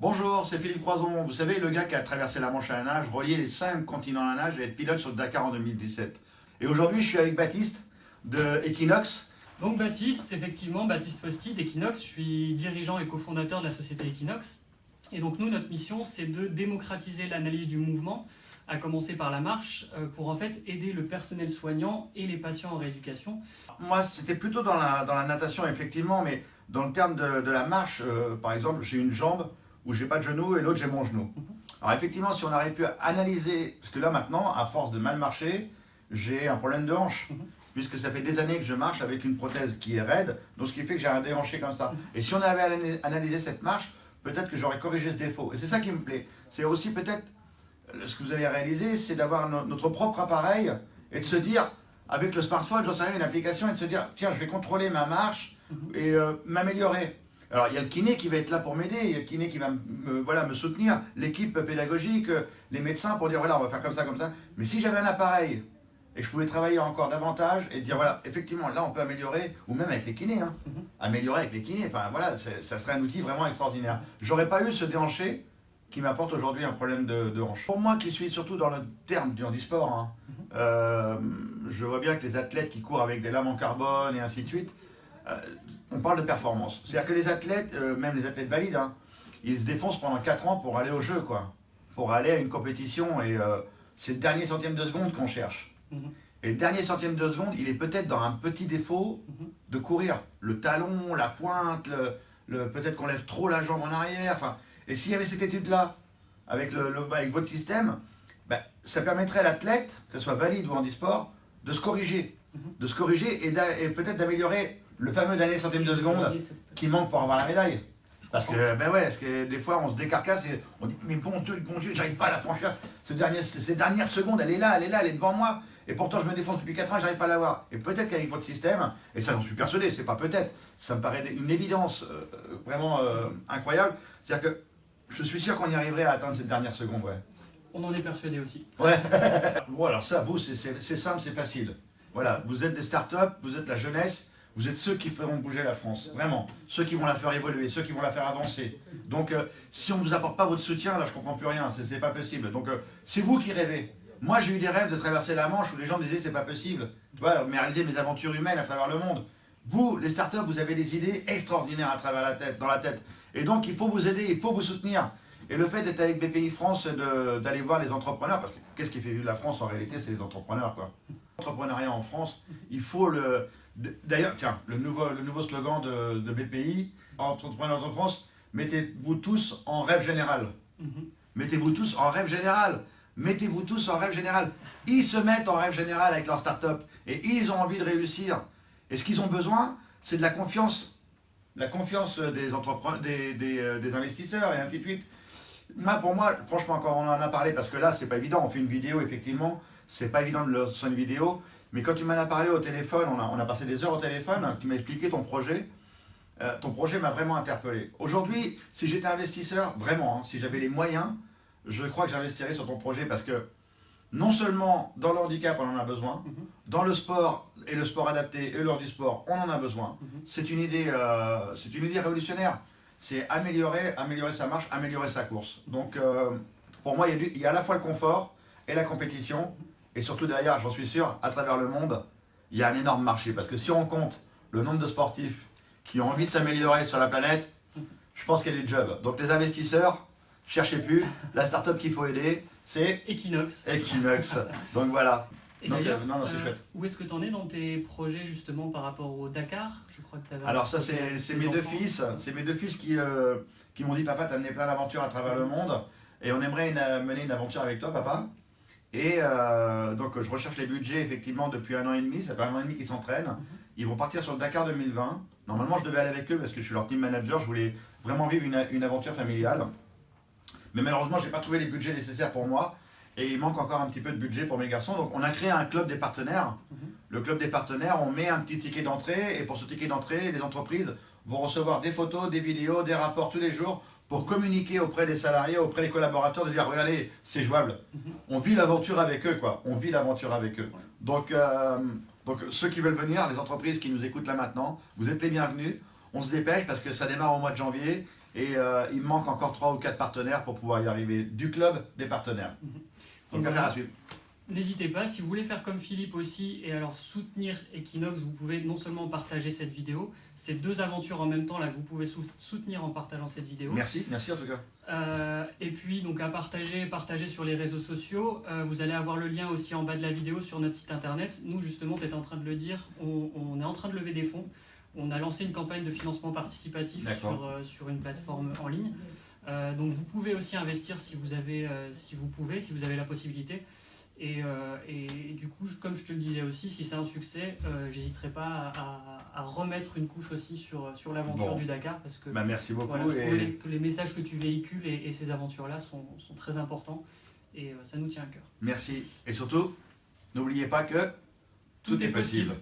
Bonjour, c'est Philippe Croison. Vous savez, le gars qui a traversé la Manche à la nage, relié les 5 continents à la nage et être pilote sur le Dakar en 2017. Et aujourd'hui, je suis avec Baptiste de Equinox. Donc Baptiste, effectivement, Baptiste Fosti d'Equinox, je suis dirigeant et cofondateur de la société Equinox. Et donc nous, notre mission, c'est de démocratiser l'analyse du mouvement, à commencer par la marche, pour en fait aider le personnel soignant et les patients en rééducation. Moi, c'était plutôt dans la natation, effectivement, mais dans le terme de la marche, par exemple, j'ai une jambe où j'ai pas de genou et l'autre j'ai mon genou. Alors effectivement, si on aurait pu analyser, parce que là maintenant, à force de mal marcher, j'ai un problème de hanche, puisque ça fait des années que je marche avec une prothèse qui est raide, donc ce qui fait que j'ai un déhanché comme ça. Et si on avait analysé cette marche, peut-être que j'aurais corrigé ce défaut. Et c'est ça qui me plaît. C'est aussi peut-être, ce que vous allez réaliser, c'est d'avoir notre propre appareil et de se dire, avec le smartphone, j'en sais rien, une application, et de se dire, tiens, je vais contrôler ma marche et m'améliorer. Alors, il y a le kiné qui va être là pour m'aider, il y a le kiné qui va me soutenir, l'équipe pédagogique, les médecins pour dire, voilà, on va faire comme ça, comme ça. Mais si j'avais un appareil et que je pouvais travailler encore davantage et dire, voilà, effectivement, là, on peut améliorer, ou même avec les kinés, hein, améliorer avec les kinés, enfin, voilà, ça serait un outil vraiment extraordinaire. J'aurais pas eu ce déhanché qui m'apporte aujourd'hui un problème de hanche. Pour moi, qui suis surtout dans le terme du handisport, hein, je vois bien que les athlètes qui courent avec des lames en carbone et ainsi de suite, on parle de performance. C'est-à-dire que les athlètes, même les athlètes valides, hein, ils se défoncent pendant 4 ans pour aller au jeu, quoi. Pour aller à une compétition, et c'est le dernier centième de seconde qu'on cherche. Et le dernier centième de seconde, il est peut-être dans un petit défaut de courir. Le talon, la pointe, peut-être qu'on lève trop la jambe en arrière. Enfin, et s'il y avait cette étude-là, avec votre système, ben, ça permettrait à l'athlète, que ce soit valide ou handisport, de se corriger. De se corriger et peut-être d'améliorer le fameux dernier centième de seconde qui manque pour avoir la médaille. Parce que, ben ouais, parce que des fois on se décarcasse et on dit, mais bon Dieu, j'arrive pas à la franchir. Cette dernière seconde, elle est là, elle est devant moi. Et pourtant je me défonce depuis 4 ans, j'arrive pas à l'avoir. Et peut-être qu'avec votre système, et ça j'en suis persuadé, c'est pas peut-être, ça me paraît une évidence vraiment incroyable. C'est-à-dire que je suis sûr qu'on y arriverait à atteindre cette dernière seconde, ouais. On en est persuadé aussi. Ouais. Bon alors ça, vous, c'est simple, c'est facile. Voilà, vous êtes des startups, vous êtes la jeunesse, vous êtes ceux qui feront bouger la France, vraiment. Ceux qui vont la faire évoluer, ceux qui vont la faire avancer. Donc, si on ne vous apporte pas votre soutien, là, je ne comprends plus rien, c'est pas possible. Donc, c'est vous qui rêvez. Moi, j'ai eu des rêves de traverser la Manche où les gens me disaient, c'est pas possible. Tu vois, mais réaliser mes aventures humaines à travers le monde. Vous, les startups, vous avez des idées extraordinaires à travers dans la tête. Et donc, il faut vous aider, il faut vous soutenir. Et le fait d'être avec BPI France, d'aller voir les entrepreneurs, parce que qu'est-ce qui fait vivre la France en réalité, c'est les entrepreneurs, quoi. L'entrepreneuriat en France, il faut le... D'ailleurs, tiens, le nouveau slogan de BPI, Entrepreneurs de France, mettez-vous tous en rêve général. Mettez-vous tous en rêve général. Mettez-vous tous en rêve général. Ils se mettent en rêve général avec leur start-up et ils ont envie de réussir. Et ce qu'ils ont besoin, c'est de la confiance. La confiance des entrepreneurs, des investisseurs et ainsi de suite. Pour moi, franchement, quand on en a parlé, parce que là, c'est pas évident, on fait une vidéo, effectivement, c'est pas évident de lancer une vidéo, mais quand tu m'en as parlé au téléphone, on a passé des heures au téléphone, tu m'as expliqué ton projet m'a vraiment interpellé. Aujourd'hui, si j'étais investisseur, vraiment, hein, si j'avais les moyens, je crois que j'investirais sur ton projet, parce que non seulement dans le handicap, on en a besoin, dans le sport et le sport adapté et le handisport, on en a besoin. C'est une idée révolutionnaire. C'est améliorer sa marche, améliorer sa course. Donc, pour moi, il y a à la fois le confort et la compétition. Et surtout derrière, j'en suis sûr, à travers le monde, il y a un énorme marché. Parce que si on compte le nombre de sportifs qui ont envie de s'améliorer sur la planète, je pense qu'il y a du job. Donc les investisseurs, cherchez plus. La start-up qu'il faut aider, c'est Equinox. Donc voilà. Et d'ailleurs, c'est chouette. où est-ce que tu en es dans tes projets justement par rapport au Dakar? Je crois que Alors ça, c'est mes deux fils. C'est mes deux fils qui m'ont dit, papa, t'as amené plein d'aventures à travers le monde. Et on aimerait mener une aventure avec toi, papa. Et donc je recherche les budgets effectivement depuis 1 an et demi, ça fait 1 an et demi qu'ils s'entraînent. Ils vont partir sur le Dakar 2020. Normalement je devais aller avec eux parce que je suis leur team manager, je voulais vraiment vivre une aventure familiale. Mais malheureusement je n'ai pas trouvé les budgets nécessaires pour moi et il manque encore un petit peu de budget pour mes garçons. Donc on a créé un club des partenaires. Le club des partenaires, on met un petit ticket d'entrée et pour ce ticket d'entrée, les entreprises vont recevoir des photos, des vidéos, des rapports tous les jours pour communiquer auprès des salariés, auprès des collaborateurs, de dire regardez, c'est jouable. On vit l'aventure avec eux, quoi. On vit l'aventure avec eux. Donc ceux qui veulent venir, les entreprises qui nous écoutent là maintenant, vous êtes les bienvenus. On se dépêche parce que ça démarre au mois de janvier Et il me manque encore 3 ou 4 partenaires pour pouvoir y arriver. Du club, des partenaires. Donc affaire à suivre. N'hésitez pas, si vous voulez faire comme Philippe aussi et alors soutenir Equinox, vous pouvez non seulement partager cette vidéo, c'est 2 aventures en même temps là que vous pouvez soutenir en partageant cette vidéo. Merci en tout cas. Et puis donc à partager sur les réseaux sociaux. Vous allez avoir le lien aussi en bas de la vidéo sur notre site internet. Nous justement, tu es en train de le dire, on est en train de lever des fonds. On a lancé une campagne de financement participatif sur une plateforme en ligne. Donc vous pouvez aussi investir si vous avez la possibilité. Et du coup, comme je te le disais aussi, si c'est un succès, j'hésiterai pas à remettre une couche aussi sur l'aventure du Dakar, parce que merci beaucoup. Voilà, je trouve que les messages que tu véhicules et ces aventures-là sont très importants et ça nous tient à cœur. Merci. Et surtout, n'oubliez pas que tout est possible.